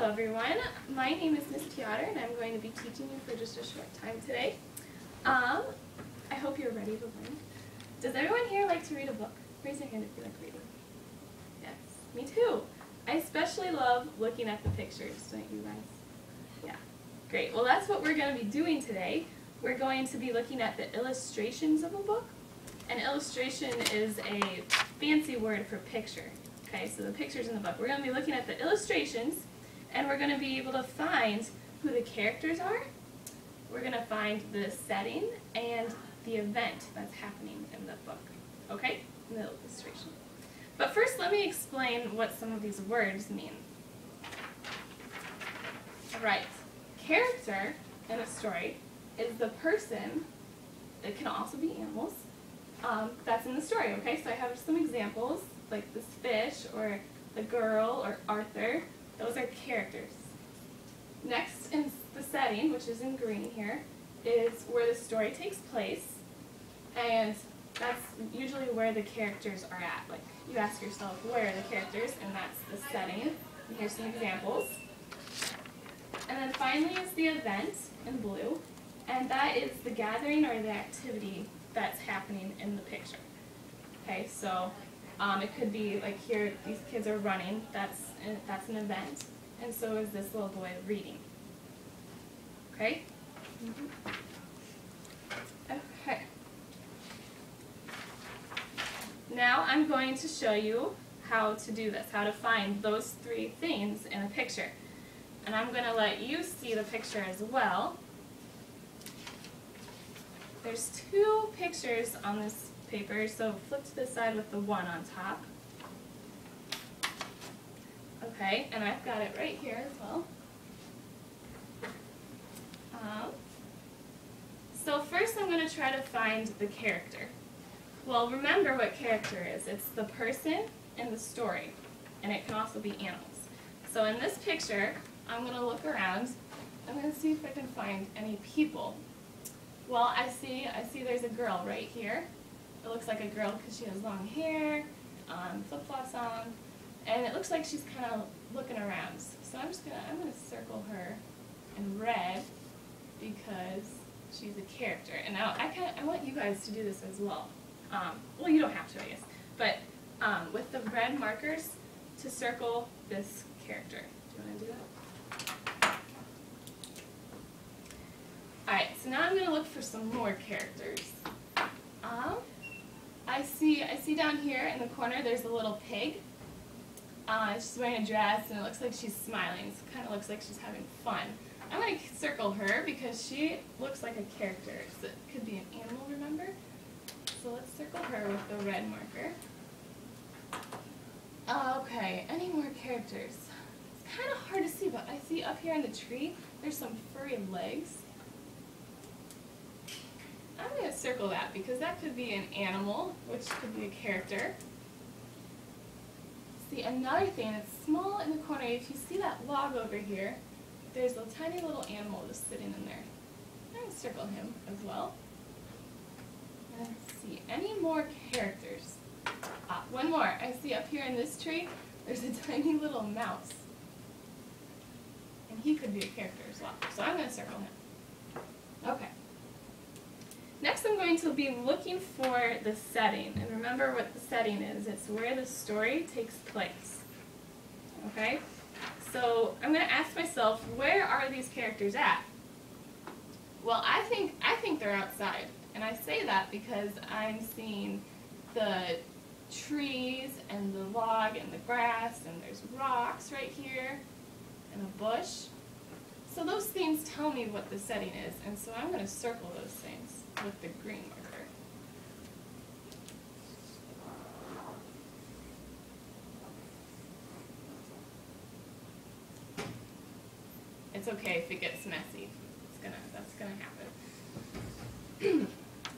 Hello everyone, my name is Miss Piotr and I'm going to be teaching you for just a short time today. I hope you're ready to learn. Does everyone here like to read a book? Raise your hand if you like reading. Yes, me too. I especially love looking at the pictures, don't you guys? Yeah, great. Well, that's what we're going to be doing today. We're going to be looking at the illustrations of a book. An illustration is a fancy word for picture. Okay, so the pictures in the book. We're going to be looking at the illustrations, and we're going to be able to find who the characters are. We're going to find the setting and the event that's happening in the book. Okay, in the illustration. But first, let me explain what some of these words mean. Right, character in a story is the person, it can also be animals, that's in the story. Okay, so I have some examples, like this fish, or the girl, or Arthur. Those are characters. Next in the setting, which is in green here, is where the story takes place, and that's usually where the characters are at. Like, you ask yourself, where are the characters, and that's the setting. And here's some examples. And then finally is the event in blue, and that is the gathering or the activity that's happening in the picture. Okay, so it could be like here, these kids are running, that's an event, and so is this little boy reading. Okay? Okay. Now I'm going to show you how to do this, how to find those three things in a picture. And I'm going to let you see the picture as well. There's two pictures on this paper, so flip to the side with the one on top. Okay, and I've got it right here as well. So first I'm going to try to find the character. Well, remember what character is. It's the person in the story, and it can also be animals. So in this picture, I'm going to look around. I'm going to see if I can find any people. Well, I see there's a girl right here. It looks like a girl because she has long hair, flip-flops on, and it looks like she's kind of looking around. So I'm gonna circle her in red because she's a character. And now I want you guys to do this as well. Well, you don't have to, I guess, but with the red markers to circle this character. Do you want to do that? Alright, so now I'm going to look for some more characters. I see down here in the corner there's a little pig. She's wearing a dress and it looks like she's smiling. So it kind of looks like she's having fun. I'm going to circle her because she looks like a character. So it could be an animal, remember? So let's circle her with the red marker. Okay, any more characters? It's kind of hard to see, but I see up here in the tree there's some furry legs. I'm going to circle that because that could be an animal, which could be a character. See, another thing that's small in the corner, if you see that log over here, there's a tiny little animal just sitting in there. I'm going to circle him as well. Let's see, any more characters? One more. I see up here in this tree, there's a tiny little mouse. And he could be a character as well. So I'm going to circle him. Okay. Next I'm going to be looking for the setting, and remember what the setting is. It's where the story takes place. Okay? So I'm going to ask myself, where are these characters at? Well, I think they're outside, and I say that because I'm seeing the trees and the log and the grass, and there's rocks right here, and a bush. So those things tell me what the setting is, and so I'm going to circle those things with the green marker. It's okay if it gets messy. That's gonna happen.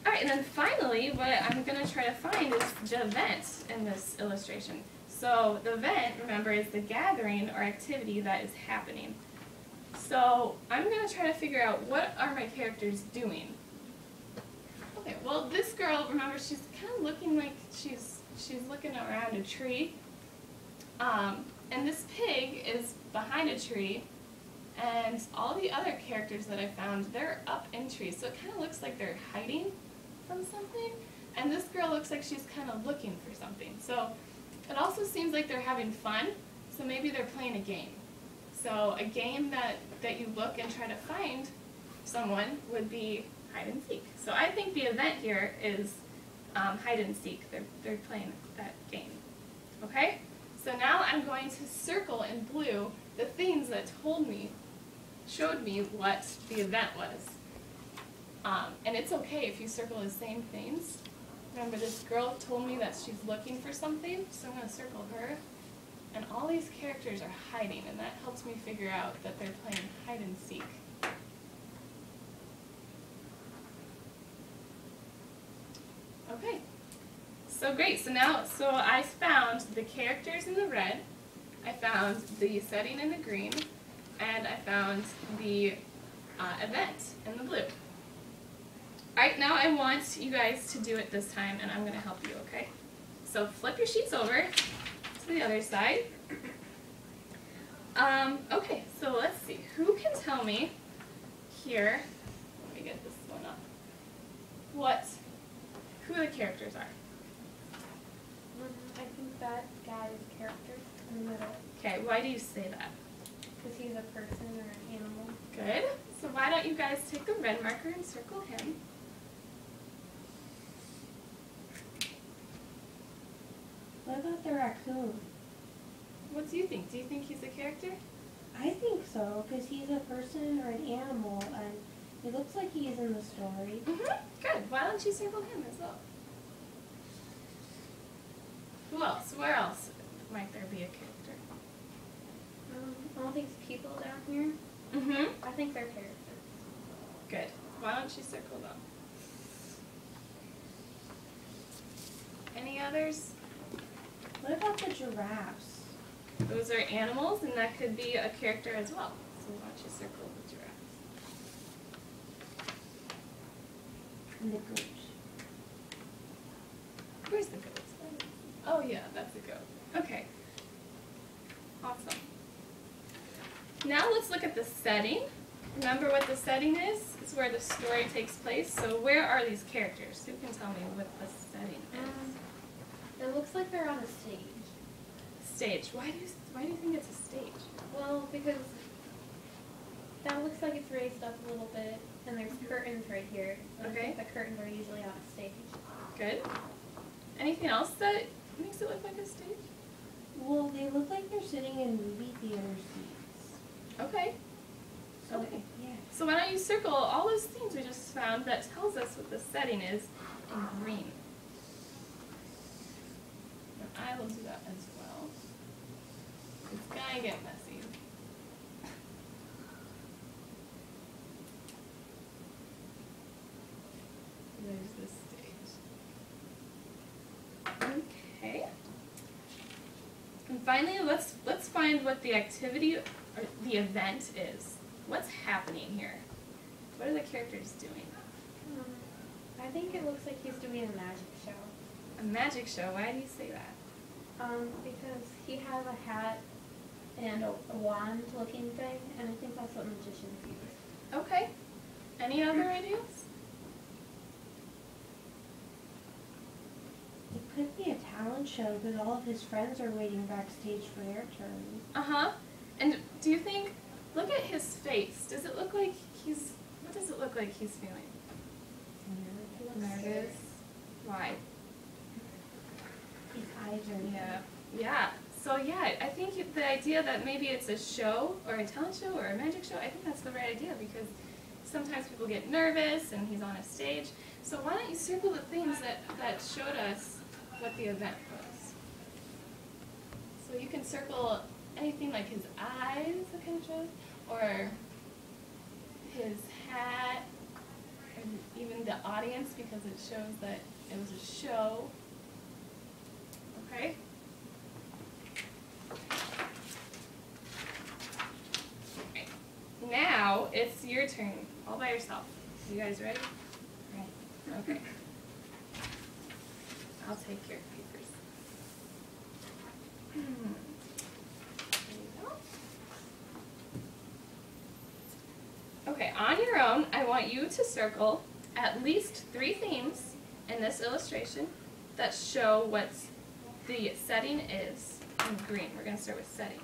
Alright, and then finally, what I'm going to try to find is the event in this illustration. So the event, remember, is the gathering or activity that is happening. So I'm going to try to figure out what are my characters doing. Okay, well this girl, remember, she's kind of looking like she's looking around a tree. And this pig is behind a tree, and all the other characters that I found, they're up in trees, so it kind of looks like they're hiding from something. And this girl looks like she's kind of looking for something. So it also seems like they're having fun, so maybe they're playing a game. So a game that you look and try to find someone would be hide and seek. So I think the event here is hide and seek. They're playing that game. Okay? So now I'm going to circle in blue the things that showed me what the event was. And it's okay if you circle the same things. Remember, this girl told me that she's looking for something, so I'm going to circle her. And all these characters are hiding, and that helps me figure out that they're playing hide and seek. Okay, so great. So I found the characters in the red, I found the setting in the green, and I found the event in the blue. Alright, now I want you guys to do it this time, and I'm going to help you, okay? So flip your sheets over to the other side. Okay, so let's see. Who can tell me here, let me get this one up, who the characters are? I think that guy is a character in the middle. Okay, why do you say that? Because he's a person or an animal. Good. So why don't you guys take the red marker and circle him? What about the raccoon? What do you think? Do you think he's a character? I think so, because he's a person or an animal, and it looks like he is in the story. Good. Why don't you circle him as well? Who else? Where else might there be a character? All these people down here, I think they're characters. Good. Why don't you circle them? Any others? What about the giraffes? Those are animals, and that could be a character as well. So why don't you circle the giraffes? And the goat. Where's the goat? Oh yeah, that's a goat. Okay. Awesome. Now let's look at the setting. Remember what the setting is? It's where the story takes place. So where are these characters? Who can tell me what the setting is? It looks like they're on a stage. Stage. Why do you think it's a stage? Well, because that looks like it's raised up a little bit, and there's curtains right here. And I think the curtains are usually on a stage. Good. Anything else that makes it look like a stage? Well, they look like they're sitting in movie theater seats. Okay. So, Okay. yeah. So why don't you circle all those things we just found that tells us what the setting is in green. And I will do that as well. It's gonna get messy. There's this stage. Okay. And finally, let's find what the activity or the event is. What's happening here? What are the characters doing? I think it looks like he's doing a magic show. A magic show. Why do you say that? Because he has a hat and a wand-looking thing, and I think that's what magicians use. Okay. Any other ideas? It could be a talent show because all of his friends are waiting backstage for their turn. Uh-huh. And do you think, look at his face. Does it look like what does it look like he's feeling? Nervous. Why? His eyes are Yeah. So yeah, I think the idea that maybe it's a show or a talent show or a magic show, I think that's the right idea because sometimes people get nervous and he's on a stage. So why don't you circle the things that showed us what the event was? So you can circle anything like his eyes that kind of shows, or his hat, and even the audience because it shows that it was a show. Okay? Right. Now it's your turn, all by yourself. You guys ready? Right. Okay. I'll take your papers. down, I want you to circle at least 3 themes in this illustration that show what the setting is in green. We're going to start with setting.